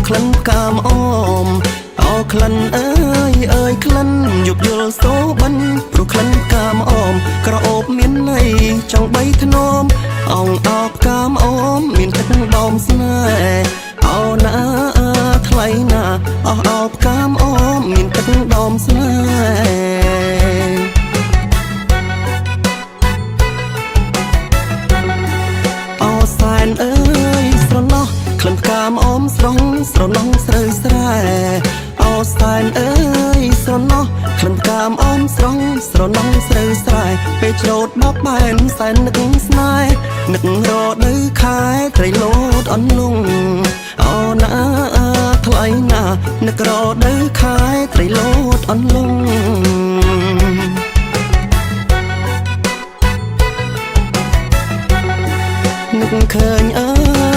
ក្លិនផ្កាមអមអោក្លិនអើយក្លិនយប់យល់សូបិនព្រោះក្លិនផ្កាមអមក្រអូបមានន័យចង់បីធ្នមអងអោផ្កាមអមមានទឹកដមស្នេហ៍អោណាថ្លៃណាអោផ្កាមអមមានទឹកដមស្នេហ៍អោសែនអើយស្រណោះក្លិនផ្កាមអមស្រងស្រណោះស្រូវស្រែអោសែនអើយស្រណោះក្លិនផ្កាមអមស្រងស្រណោះស្រូវស្រែពេលច្រូតបបបែនសែននឹកស្នេហ៍នឹករដូវខែត្រីលោតអន្លង់អូណាថ្លៃណានឹករដូវខែត្រីលោតអន្លង់នឹកឃើញអើ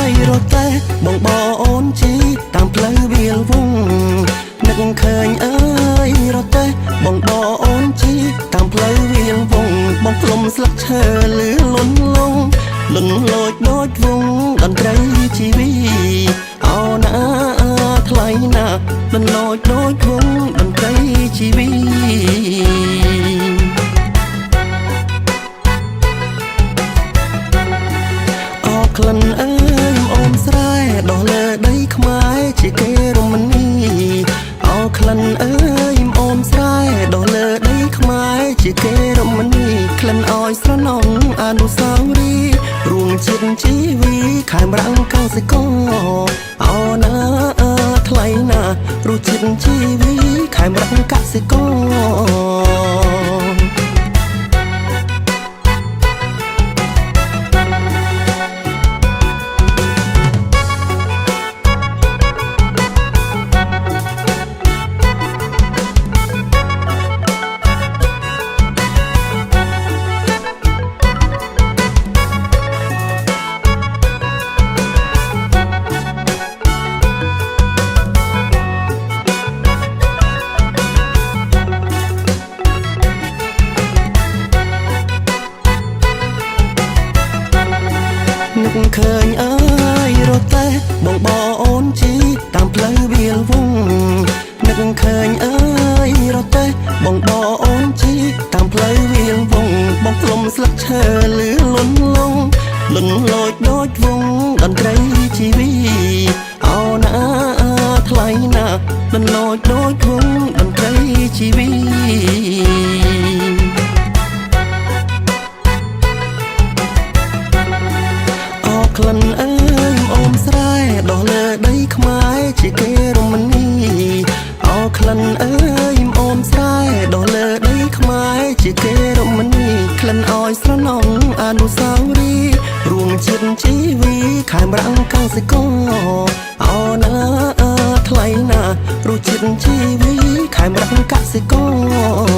យរត់តែបងអូនជីតាមផ្លូវវាលវងនឹកឃើញអើយរត់តែបងអូនជីតាមផ្លូវវាលវងបងផ្លុំស្លឹកឈើលឺលន់លងលន់លោចដូចវងតន្ត្រីជីវីអូណាថ្លៃណាលន់លោចដូចវងតន្ត្រីជីវីក្លិនអើយអូនស្រែដោះលើដីខ្មែរជាគេរមណីអោក្លិនអើយអូនស្រែដោះលើដីខ្មែរជាគេរមណីក្លិនអោយស្រណងអនុស្សាវរីយ៍រួមជាតិជីវីខេមរៈកសិករអូណាថ្លៃណារសជាតិជីវីខេមរៈកសិករនឹកឃើញអើយរត់តែបងអូនជីតាមផ្លូវវាលវងនឹកឃើញអើយរត់តែបងអូនជីតាមផ្លូវវាលវងបងផ្លុំស្លឹកឈើលឺលន់លងលន់លោចដូចវងតន្ត្រីជីវីអូណាថ្លៃណាលន់លោចដូចវងតន្ត្រីជីវីក្លិនអើយអូនស្រែដោះលើដីខ្មែរជាគេរមណីអូក្លិនអើយអូនស្រែដោះលើដីខ្មែរជាគេរមណីក្លិនអោយស្រណងអនុស្សាវរីយ៍រួមជាតិជីវីខេមរៈកសិករអូណាថ្លៃណារសជាតិជីវីខេមរៈកសិករ